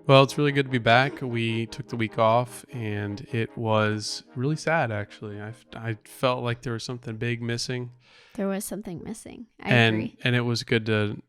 Well, it's really good to be back. We took the week off, and it was really sad. Actually, I felt like there was something big missing, There was something missing. I and agree. and it was good to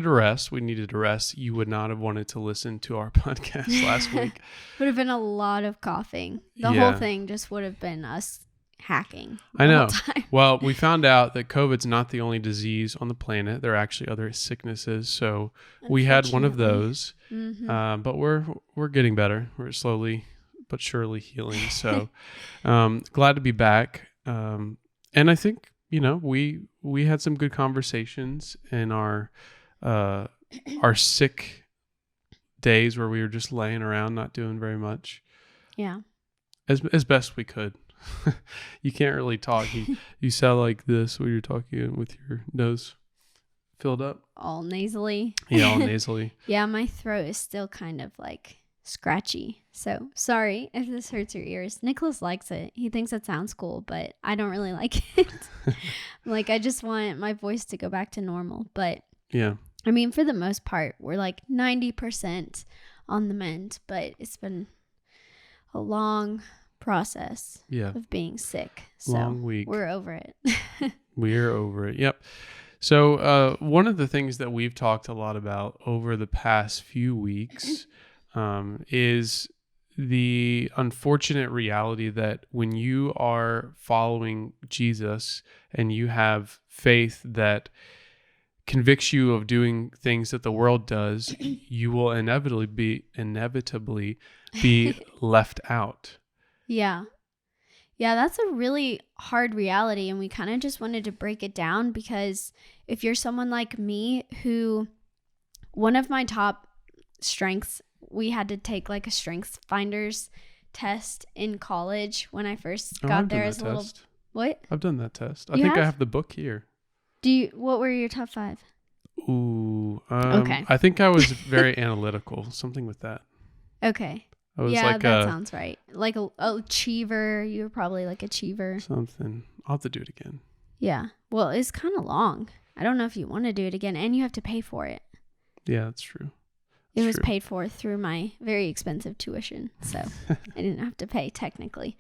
rest. We needed to rest. You would not have wanted to listen to our podcast last week. Would have been a lot of coughing. The whole Yeah, thing just would have been us hacking I the whole know. time. Well, we found out that COVID's not the only disease on the planet. There are actually other sicknesses. So we had one of Unfortunately. those, Mm-hmm. but we're getting better. We're slowly but surely healing. So glad to be back. And I think we had some good conversations in our sick days where we were just laying around, not doing very much, Yeah. as best we could. You can't really talk. You sound like this when you're talking with your nose filled up. All nasally. Yeah, all nasally. Yeah, my throat is still kind of like scratchy. So sorry if this hurts your ears. Nicholas likes it. He thinks it sounds cool, but I don't really like it. Like, I just want my voice to go back to normal. But Yeah. I mean, for the most part, we're like 90% on the mend, but it's been a long process Yeah. of being sick. So Long week. we're over it. We're over it. Yep. So one of the things that we've talked a lot about over the past few weeks is the unfortunate reality that when you are following Jesus and you have faith that convicts you of doing things that the world does, you will inevitably be left out. Yeah. Yeah, that's a really hard reality. And we kind of just wanted to break it down because if you're someone like me who, one of my top strengths, we had to take like a strengths finders test in college when I first Oh, got I've there done as that a little. test. What? I've done that test. I You think I have? have the book here. What were your top 5? Ooh. Okay. I think I was very analytical. Something with that. Okay. I was Yeah, like that sounds right. Like a achiever. You were probably like achiever. something. I'll have to do it again. Yeah. Well, it's kind of long. I don't know if you want to do it again, and you have to pay for it. Yeah, that's true. It It's was true. paid for through my very expensive tuition, so I didn't have to pay technically.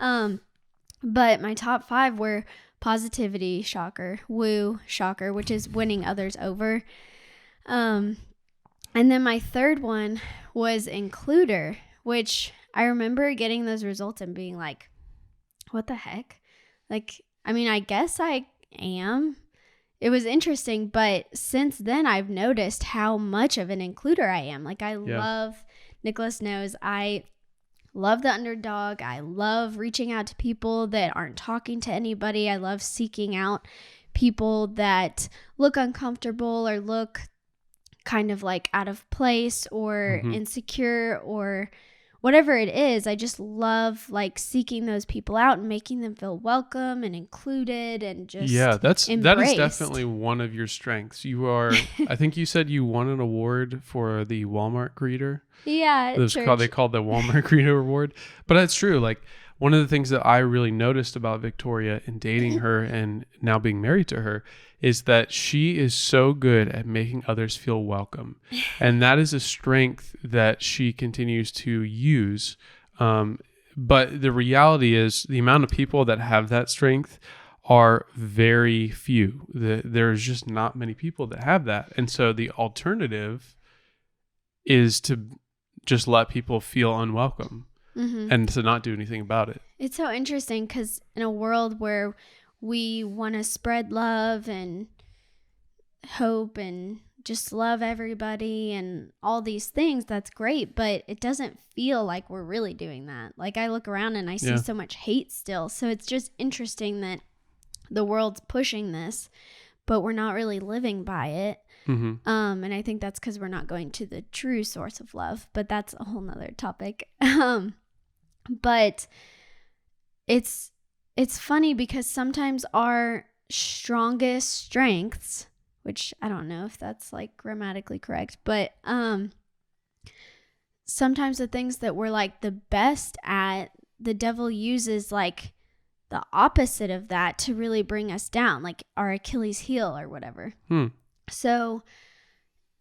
But my top 5 were positivity, shocker, woo, shocker, which is winning others over. And then my third one was includer, which I remember getting those results and being like, what the heck? Like, I mean, I guess I am. It was interesting, but since then I've noticed how much of an includer I am. Like, Nicholas knows, I love the underdog. I love reaching out to people that aren't talking to anybody. I love seeking out people that look uncomfortable or look kind of like out of place or insecure or whatever it is. I just love like seeking those people out and making them feel welcome and included and just that is embraced. definitely one of your strengths. You are. I think you said you won an award for the Walmart greeter. Yeah, They called the Walmart greeter award. But that's true. Like, one of the things that I really noticed about Victoria in dating her and now being married to her is that she is so good at making others feel welcome. And that is a strength that she continues to use. But the reality is the amount of people that have that strength are very few. There's just not many people that have that. And so the alternative is to just let people feel unwelcome. And to not do anything about it. It's so interesting because in a world where we want to spread love and hope and just love everybody and all these things, that's great, but it doesn't feel like we're really doing that. Like, I look around and I see so much hate still. So it's just interesting that the world's pushing this, but we're not really living by it. And I think that's because we're not going to the true source of love, but that's a whole nother topic. But it's funny because sometimes our strongest strengths, which I don't know if that's like grammatically correct, but sometimes the things that we're like the best at, the devil uses like the opposite of that to really bring us down, like our Achilles heel or whatever. So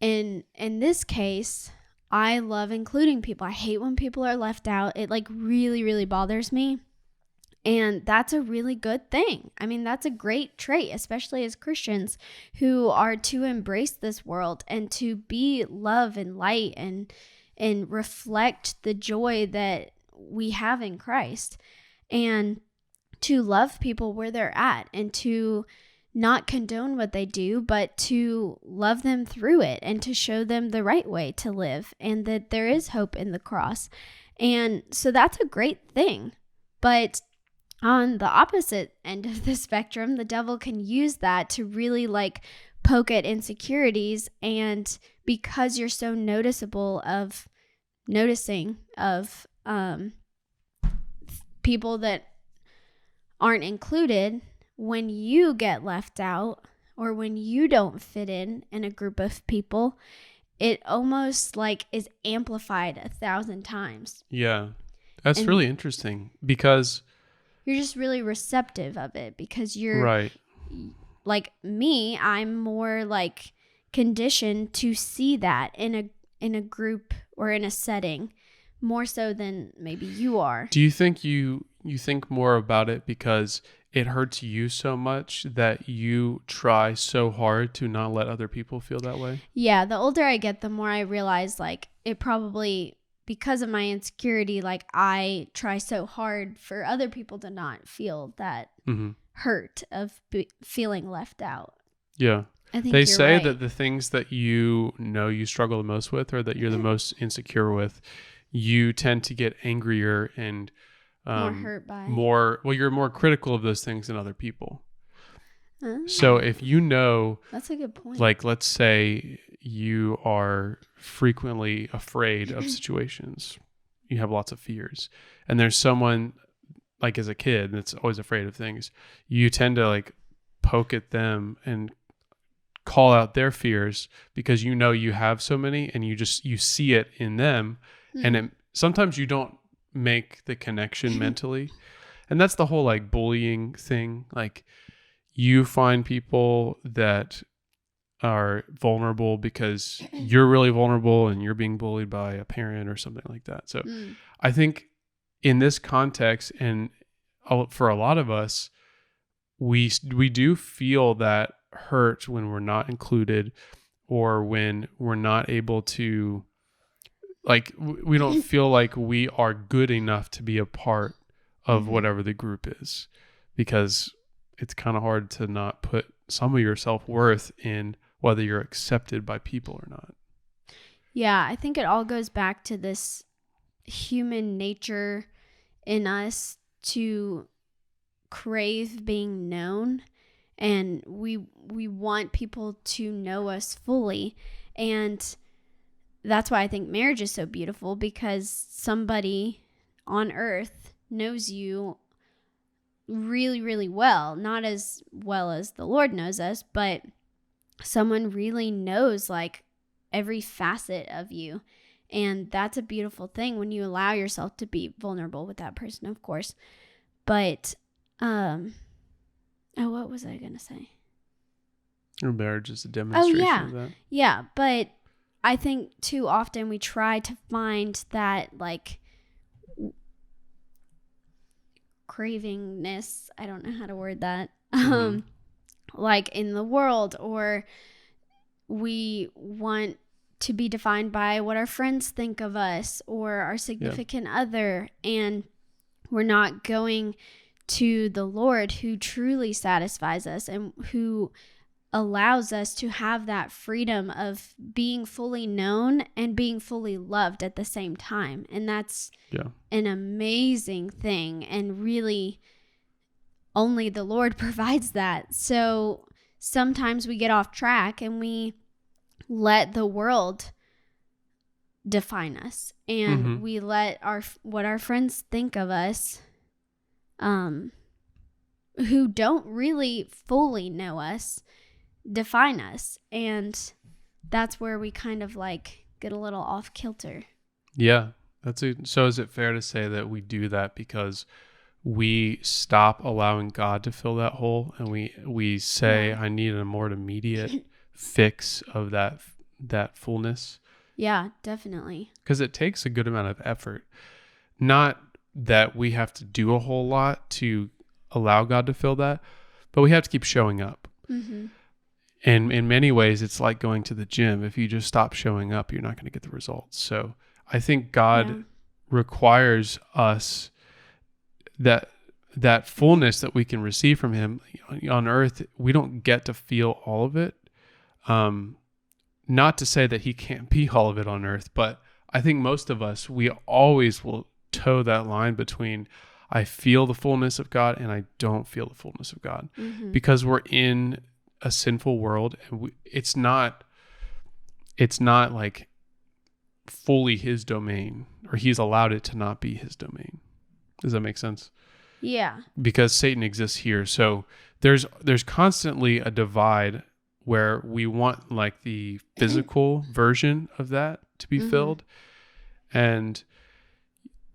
in this case, I love including people. I hate when people are left out. It like really, really bothers me. And that's a really good thing. I mean, that's a great trait, especially as Christians who are to embrace this world and to be love and light and reflect the joy that we have in Christ, and to love people where they're at, and to not condone what they do, but to love them through it and to show them the right way to live, and that there is hope in the cross. And so that's a great thing. But on the opposite end of the spectrum, the devil can use that to really like poke at insecurities. And because you're so noticing of people that aren't included, when you get left out or when you don't fit in a group of people, it almost like is amplified 1,000 times. Yeah. That's really interesting because you're just really receptive of it, because you're right. Like me, I'm more like conditioned to see that in a group or in a setting more so than maybe you are. Do you think you think more about it because it hurts you so much that you try so hard to not let other people feel that way? Yeah, the older I get, the more I realize like it probably, because of my insecurity, like I try so hard for other people to not feel that hurt of feeling left out. Yeah. I think they you're say right. that the things that you struggle the most with, or that you're the most insecure with, you tend to get angrier and more hurt by. You're more critical of those things than other people. So if that's a good point. Like, let's say you are frequently afraid of situations, you have lots of fears, and there's someone like as a kid that's always afraid of things, you tend to like poke at them and call out their fears because you have so many, and you see it in them, and sometimes you don't make the connection mentally. And that's the whole like bullying thing. Like, you find people that are vulnerable because you're really vulnerable and you're being bullied by a parent or something like that. So I think in this context, and for a lot of us, we do feel that hurt when we're not included, or when we're not able to, like, we don't feel like we are good enough to be a part of whatever the group is, because it's kind of hard to not put some of your self-worth in whether you're accepted by people or not. Yeah, I think it all goes back to this human nature in us to crave being known, and we want people to know us fully. And that's why I think marriage is so beautiful, because somebody on earth knows you really, really well. Not as well as the Lord knows us, but someone really knows like every facet of you. And that's a beautiful thing when you allow yourself to be vulnerable with that person, of course. But what was I gonna say? Your marriage is a demonstration of that. Yeah, but I think too often we try to find that like cravingness, I don't know how to word that, like in the world, or we want to be defined by what our friends think of us or our significant other, and we're not going to the Lord who truly satisfies us and who allows us to have that freedom of being fully known and being fully loved at the same time. And that's an amazing thing, and really only the Lord provides that. So sometimes we get off track and we let the world define us, and we let what our friends think of us, who don't really fully know us, define us. And that's where we kind of like get a little off kilter. Yeah. So is it fair to say that we do that because we stop allowing God to fill that hole, and we say, I need a more immediate fix of that fullness, Yeah, definitely. Because it takes a good amount of effort. Not that we have to do a whole lot to allow God to fill that, but we have to keep showing up. Mm-hmm. And in many ways, it's like going to the gym. If you just stop showing up, you're not going to get the results. So I think God requires us that fullness that we can receive from him on earth. We don't get to feel all of it. Not to say that he can't be all of it on earth, but I think most of us, we always will toe that line between I feel the fullness of God and I don't feel the fullness of God, because we're in a sinful world, and it's not like fully his domain, or he's allowed it to not be his domain. Does that make sense? Yeah. Because Satan exists here. So there's constantly a divide where we want like the physical version of that to be filled. And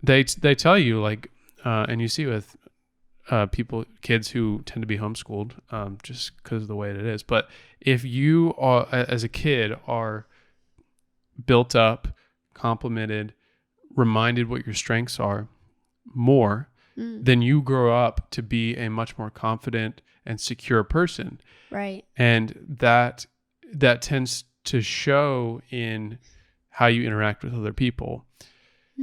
they tell you like, and you see with kids who tend to be homeschooled, just because of the way it is. But if you are, as a kid, are built up, complimented, reminded what your strengths are more, then you grow up to be a much more confident and secure person. Right. And that tends to show in how you interact with other people.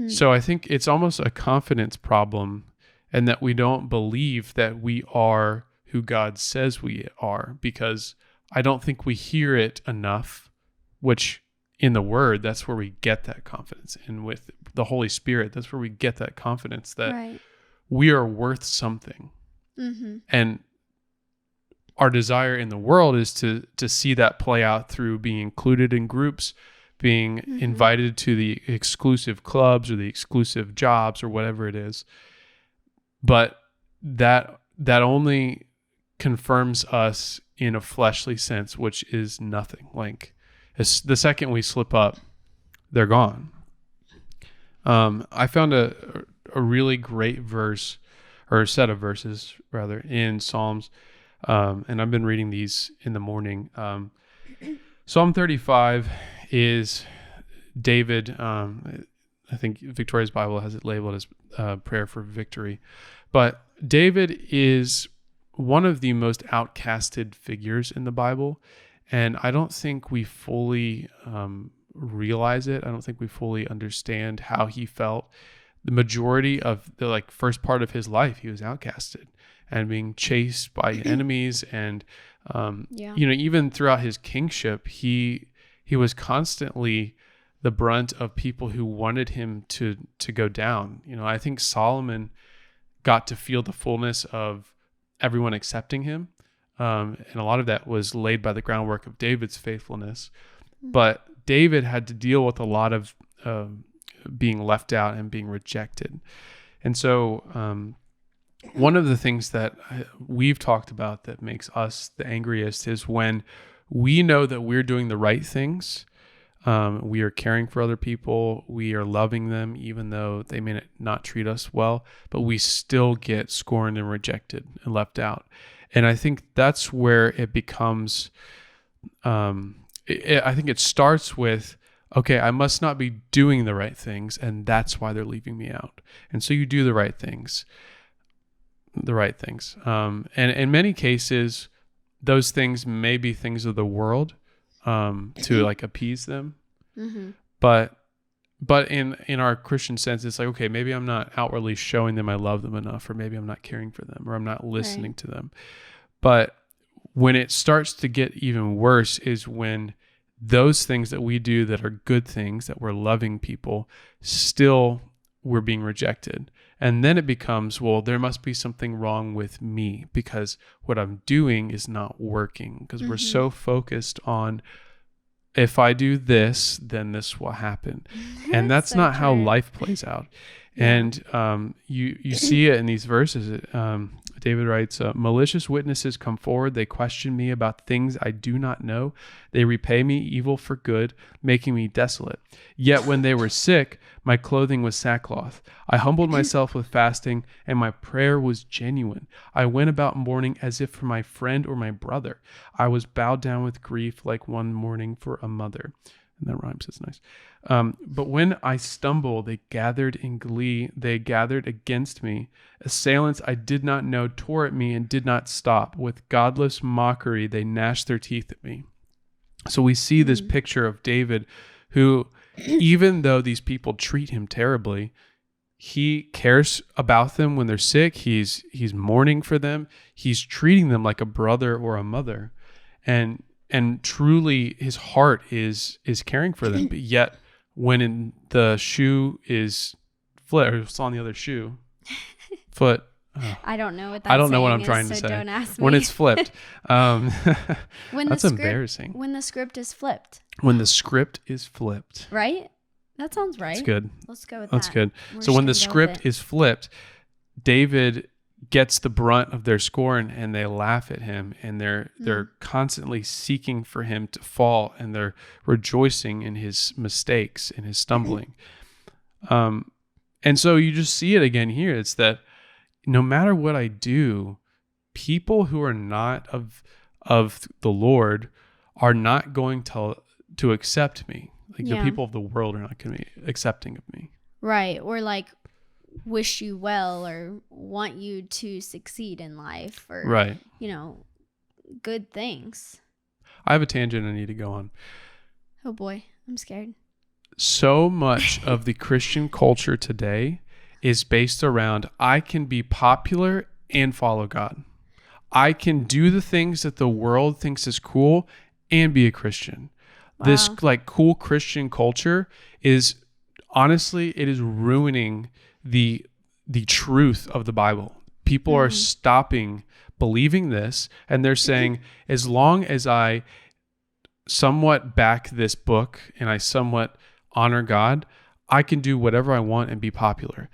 So I think it's almost a confidence problem, and that we don't believe that we are who God says we are, because I don't think we hear it enough, which in the Word, that's where we get that confidence. And with the Holy Spirit, that's where we get that confidence that we are worth something. And our desire in the world is to see that play out through being included in groups, being invited to the exclusive clubs or the exclusive jobs or whatever it is. But that only confirms us in a fleshly sense, which is nothing. Like the second we slip up, they're gone. I found a really great verse, or a set of verses rather, in Psalms. And I've been reading these in the morning. Psalm 35 is David. I think Victoria's Bible has it labeled as prayer for victory. But David is one of the most outcasted figures in the Bible. And I don't think we fully realize it. I don't think we fully understand how he felt. The majority of the first part of his life, he was outcasted and being chased by enemies. And, even throughout his kingship, he was constantly the brunt of people who wanted him to go down. I think Solomon got to feel the fullness of everyone accepting him. And a lot of that was laid by the groundwork of David's faithfulness. But David had to deal with a lot of being left out and being rejected. And so one of the things that we've talked about that makes us the angriest is when we know that we're doing the right things. We are caring for other people. We are loving them, even though they may not treat us well, but we still get scorned and rejected and left out. And I think that's where it becomes, I think it starts with, okay, I must not be doing the right things, and that's why they're leaving me out. And so you do the right things. And in many cases, those things may be things of the world, to appease them. But in our Christian sense, it's like, okay, maybe I'm not outwardly showing them I love them enough, or maybe I'm not caring for them, or I'm not listening to them. But when it starts to get even worse is when those things that we do that are good things, that we're loving people, still we're being rejected. And then it becomes, well, there must be something wrong with me because what I'm doing is not working, because we're so focused on, if I do this, then this will happen. And that's so not how life plays out. And you see it in these verses. David writes, malicious witnesses come forward. They question me about things I do not know. They repay me evil for good, making me desolate. Yet when they were sick, my clothing was sackcloth. I humbled myself with fasting, and my prayer was genuine. I went about mourning as if for my friend or my brother. I was bowed down with grief like one mourning for a mother. And that rhymes. It's nice. But when I stumble, they gathered in glee. They gathered against me. Assailants I did not know tore at me and did not stop. With godless mockery, they gnashed their teeth at me. So we see this picture of David who, even though these people treat him terribly, he cares about them when they're sick. He's mourning for them. He's treating them like a brother or a mother. And truly his heart is caring for them. But yet when the shoe is flipped, or it's on the other shoe, foot. I don't know what that I don't know what saying I'm trying is, to so say. don't ask me. When it's flipped. That's script, embarrassing. When the script is flipped. When the script is flipped. Right? That sounds right. That's good. Let's go with That's that. good. We're So when the just gonna script go with is flipped, David gets the brunt of their scorn and they laugh at him, and they're constantly seeking for him to fall, and they're rejoicing in his mistakes and his stumbling. And so you just see it again here. It's that no matter what I do, people who are not of the Lord are not going to accept me. Like the people of the world are not going to be accepting of me. Right. Or like wish you well or want you to succeed in life or, right. Good things. I have a tangent I need to go on. Oh boy, I'm scared. So much of the Christian culture today is based around I can be popular and follow God. I can do the things that the world thinks is cool and be a Christian. Wow. This like cool Christian culture is honestly, it is ruining the truth of the Bible. People are stopping believing this, and they're saying, as long as I somewhat back this book and I somewhat honor God, I can do whatever I want and be popular.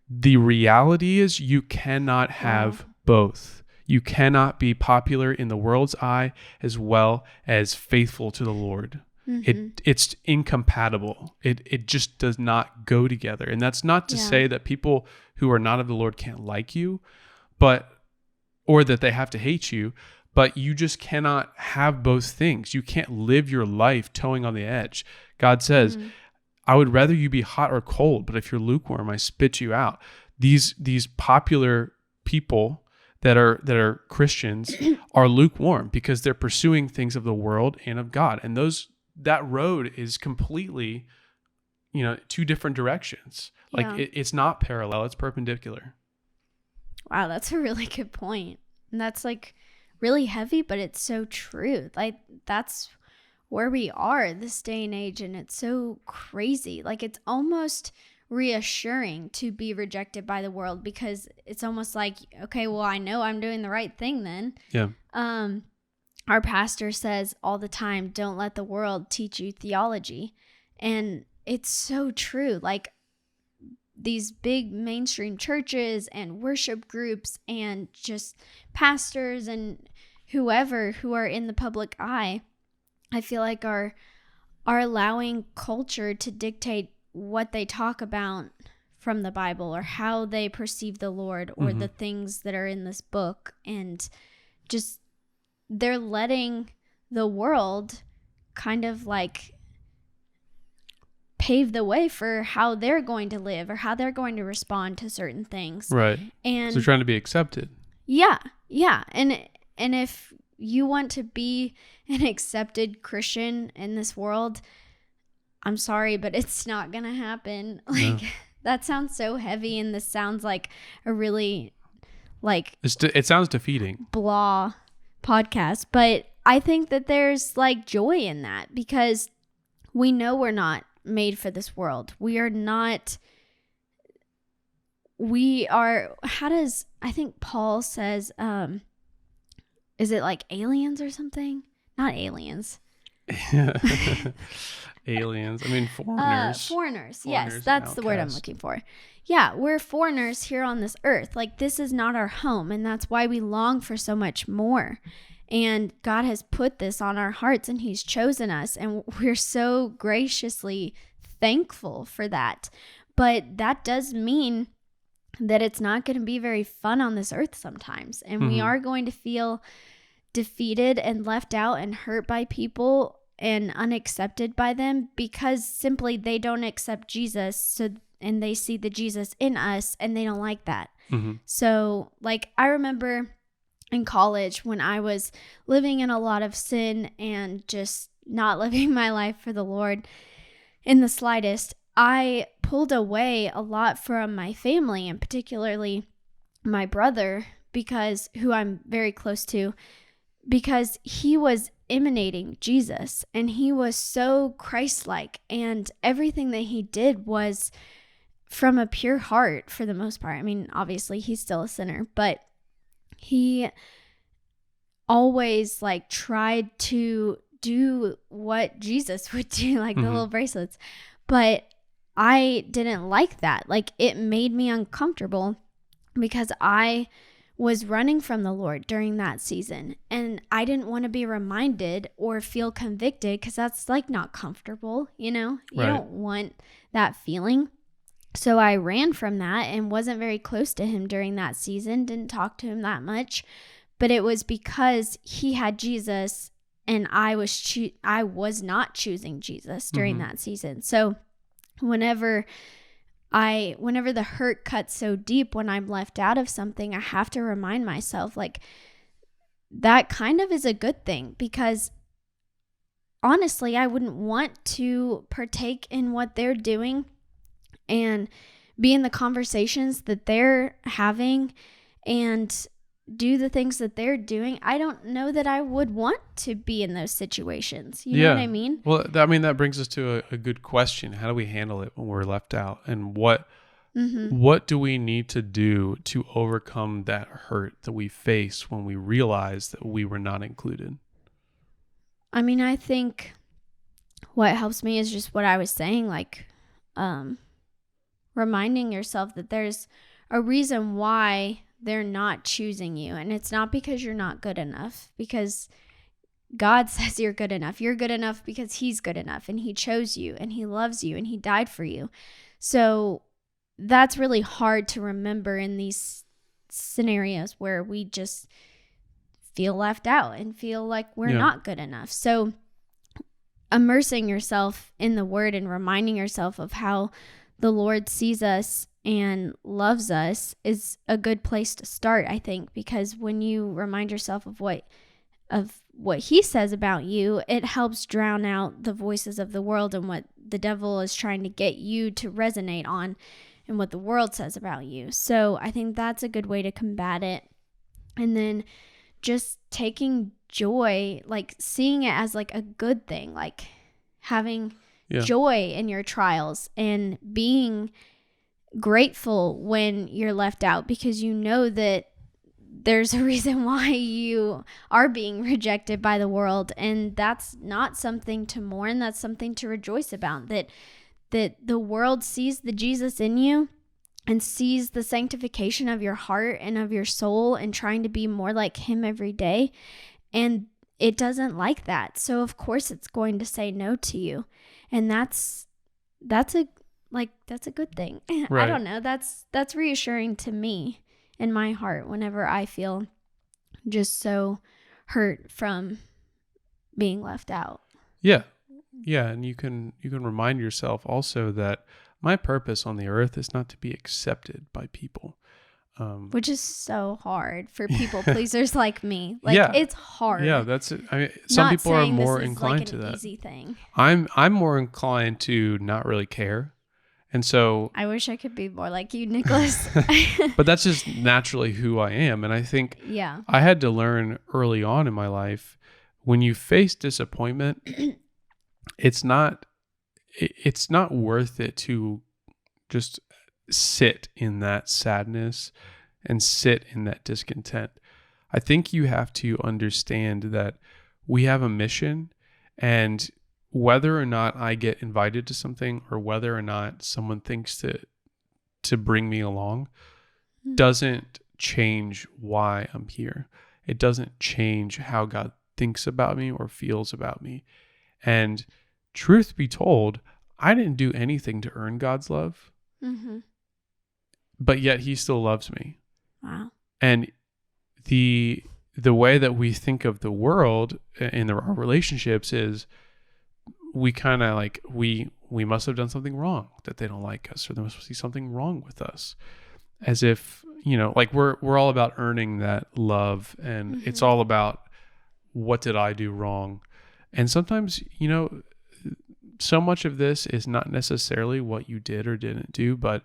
The reality is you cannot have both. You cannot be popular in the world's eye as well as faithful to the Lord. It's incompatible. It just does not go together. And that's not to say that people who are not of the Lord can't like you, or that they have to hate you, but you just cannot have both things. You can't live your life towing on the edge. God says, I would rather you be hot or cold, but if you're lukewarm, I spit you out. These popular people that are Christians are lukewarm because they're pursuing things of the world and of God. And that road is completely, two different directions. Like it's not parallel, it's perpendicular. Wow, that's a really good point. And that's like really heavy, but it's so true. Like that's where we are this day and age, and it's so crazy. Like it's almost reassuring to be rejected by the world because it's almost like, okay, well, I know I'm doing the right thing then. Yeah. Our pastor says all the time, don't let the world teach you theology. And it's so true. Like these big mainstream churches and worship groups and just pastors and whoever who are in the public eye, I feel like are allowing culture to dictate what they talk about from the Bible or how they perceive the Lord or the things that are in this book. And just they're letting the world kind of like pave the way for how they're going to live or how they're going to respond to certain things. Right. And so they're trying to be accepted. Yeah. Yeah. And if you want to be an accepted Christian in this world, I'm sorry, but it's not going to happen. Like that sounds so heavy, and this sounds like a really like it sounds defeating. Blah podcast, but I think that there's like joy in that because we know we're not made for this world. We are not. I think Paul says, is it like aliens or something? Not aliens. Aliens. I mean, foreigners. Foreigners. Yes, that's the word I'm looking for. Yeah, we're foreigners here on this earth. Like this is not our home, and that's why we long for so much more. And God has put this on our hearts, and He's chosen us, and we're so graciously thankful for that. But that does mean that it's not going to be very fun on this earth sometimes, and we are going to feel defeated and left out and hurt by people and unaccepted by them because simply they don't accept Jesus. So, and they see the Jesus in us and they don't like that. Mm-hmm. So like I remember in college when I was living in a lot of sin and just not living my life for the Lord in the slightest, I pulled away a lot from my family and particularly my brother, because who I'm very close to, because he was emanating Jesus and he was so Christ-like, and everything that he did was from a pure heart for the most part. I mean, obviously he's still a sinner, but he always like tried to do what Jesus would do, like the little bracelets. But I didn't like that. Like it made me uncomfortable because I was running from the Lord during that season, and I didn't want to be reminded or feel convicted because that's like not comfortable, you know? You don't want that feeling. So I ran from that and wasn't very close to him during that season, didn't talk to him that much, but it was because he had Jesus and I was not choosing Jesus during that season. So whenever the hurt cuts so deep when I'm left out of something, I have to remind myself like that kind of is a good thing, because honestly, I wouldn't want to partake in what they're doing and be in the conversations that they're having and do the things that they're doing. I don't know that I would want to be in those situations. You know what I mean? Well, I mean, that brings us to a good question. How do we handle it when we're left out? And what do we need to do to overcome that hurt that we face when we realize that we were not included? I mean, I think what helps me is just what I was saying, like reminding yourself that there's a reason why they're not choosing you. And it's not because you're not good enough, because God says you're good enough. You're good enough because he's good enough, and he chose you and he loves you and he died for you. So that's really hard to remember in these scenarios where we just feel left out and feel like we're not good enough. So immersing yourself in the word and reminding yourself of how the Lord sees us and loves us is a good place to start, I think, because when you remind yourself of what he says about you, it helps drown out the voices of the world and what the devil is trying to get you to resonate on and what the world says about you. So I think that's a good way to combat it. And then just taking joy, like seeing it as like a good thing, like having joy in your trials and being grateful when you're left out, because you know that there's a reason why you are being rejected by the world, and that's not something to mourn, that's something to rejoice about, that the world sees the Jesus in you and sees the sanctification of your heart and of your soul and trying to be more like him every day, and it doesn't like that. So of course it's going to say no to you, and that's a good thing. Right. I don't know. That's reassuring to me in my heart whenever I feel just so hurt from being left out. Yeah. Yeah. And you can remind yourself also that my purpose on the earth is not to be accepted by people. Which is so hard for people pleasers like me. Like it's hard. Yeah, that's it. I mean, some people are more inclined to that. Easy thing. I'm more inclined to not really care. And so I wish I could be more like you, Nicholas. But that's just naturally who I am. And I think I had to learn early on in my life, when you face disappointment, it's not worth it to just sit in that sadness and sit in that discontent. I think you have to understand that we have a mission, and whether or not I get invited to something or whether or not someone thinks to bring me along doesn't change why I'm here. It doesn't change how God thinks about me or feels about me. And truth be told, I didn't do anything to earn God's love. Mm-hmm. But yet he still loves me. Wow. And the way that we think of the world in our relationships is we kind of like, we must have done something wrong that they don't like us, or there must be something wrong with us, as if, like we're all about earning that love, and it's all about, what did I do wrong? And sometimes, so much of this is not necessarily what you did or didn't do, but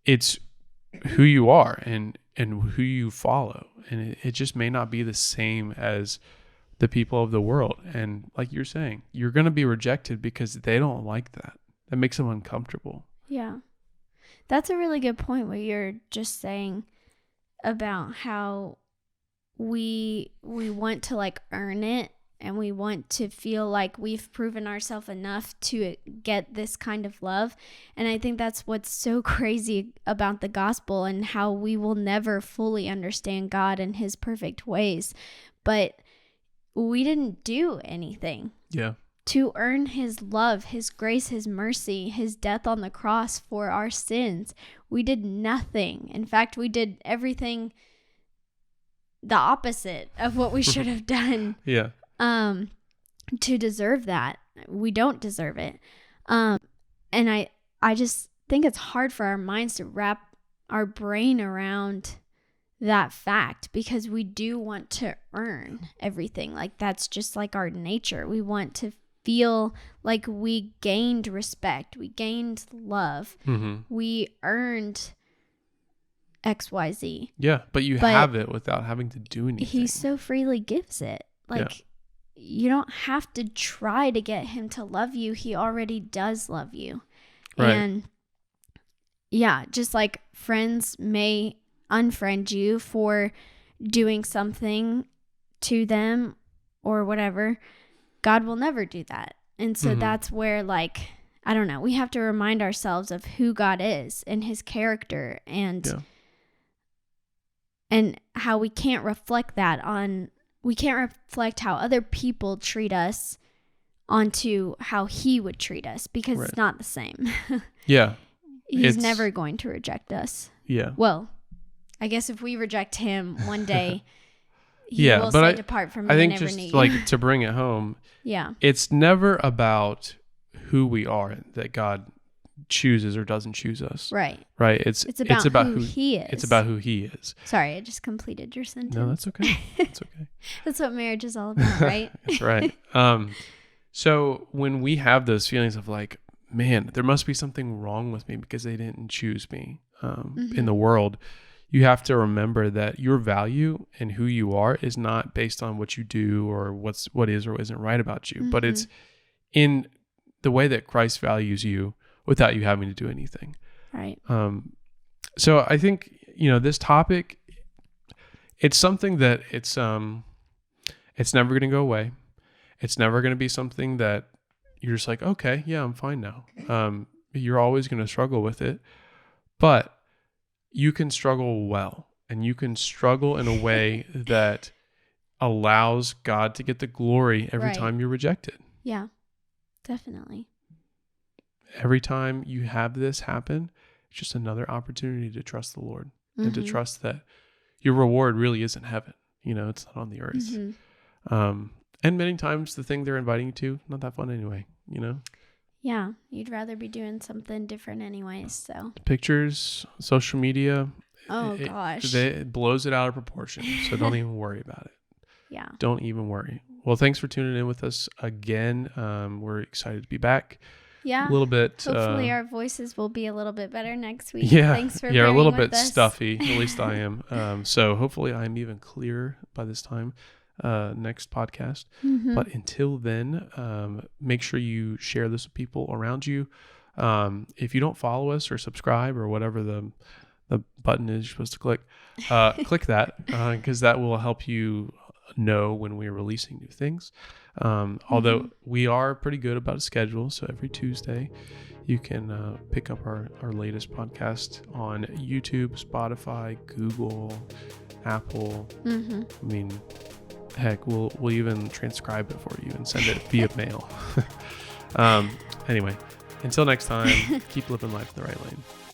it's who you are and who you follow. And it just may not be the same as the people of the world. And like you're saying, you're going to be rejected because they don't like that. That makes them uncomfortable. Yeah. That's a really good point, what you're just saying about how we want to like earn it, and we want to feel like we've proven ourselves enough to get this kind of love. And I think that's what's so crazy about the gospel, and how we will never fully understand God and his perfect ways. But we didn't do anything to earn his love, his grace, his mercy, his death on the cross for our sins. We did nothing. In fact, we did everything the opposite of what we should have done. To deserve that. We don't deserve it. And I just think it's hard for our minds to wrap our brain around that fact, because we do want to earn everything. Like, that's just like our nature. We want to feel like we gained respect, we gained love, we earned XYZ. Yeah, but have it without having to do anything. He so freely gives it. Like, you don't have to try to get him to love you. He already does love you. Right. And yeah, just like friends may unfriend you for doing something to them or whatever, God will never do that. And so that's where, like, I don't know, we have to remind ourselves of who God is and his character, and how we can't reflect that on, we can't reflect how other people treat us onto how he would treat us, because it's not the same. He's never going to reject us. Well, I guess if we reject him one day, he will say, depart from me, I never knew you. Like, to bring it home, it's never about who we are that God chooses or doesn't choose us. Right. It's about who he is. It's about who he is. Sorry, I just completed your sentence. No, that's okay. That's okay. That's what marriage is all about, right? That's right. So when we have those feelings of like, man, there must be something wrong with me because they didn't choose me in the world, you have to remember that your value and who you are is not based on what you do or what is or isn't right about you, but it's in the way that Christ values you without you having to do anything. Right. So I think, this topic, it's something that it's never going to go away. It's never going to be something that you're just like, okay, yeah, I'm fine now. You're always going to struggle with it, but you can struggle well, and you can struggle in a way that allows God to get the glory every time you're rejected. Yeah, definitely. Every time you have this happen, it's just another opportunity to trust the Lord and to trust that your reward really isn't heaven. It's not on the earth. And many times the thing they're inviting you to, not that fun anyway, Yeah, you'd rather be doing something different anyways, so. Pictures, social media. Gosh. It blows it out of proportion, so don't even worry about it. Yeah. Don't even worry. Well, thanks for tuning in with us again. We're excited to be back. Yeah. A little bit. Hopefully our voices will be a little bit better next week. Yeah. Thanks for a little bit us. Stuffy. At least I am. So hopefully I'm even clearer by this time. Next podcast. But until then, make sure you share this with people around you. If you don't follow us or subscribe or whatever the button is you're supposed to click, click that, because that will help you know when we're releasing new things. Although we are pretty good about a schedule, so every Tuesday you can pick up our latest podcast on YouTube, Spotify, Google, Apple. I mean, heck, we'll even transcribe it for you and send it via mail. Anyway, until next time, keep living life in the right lane.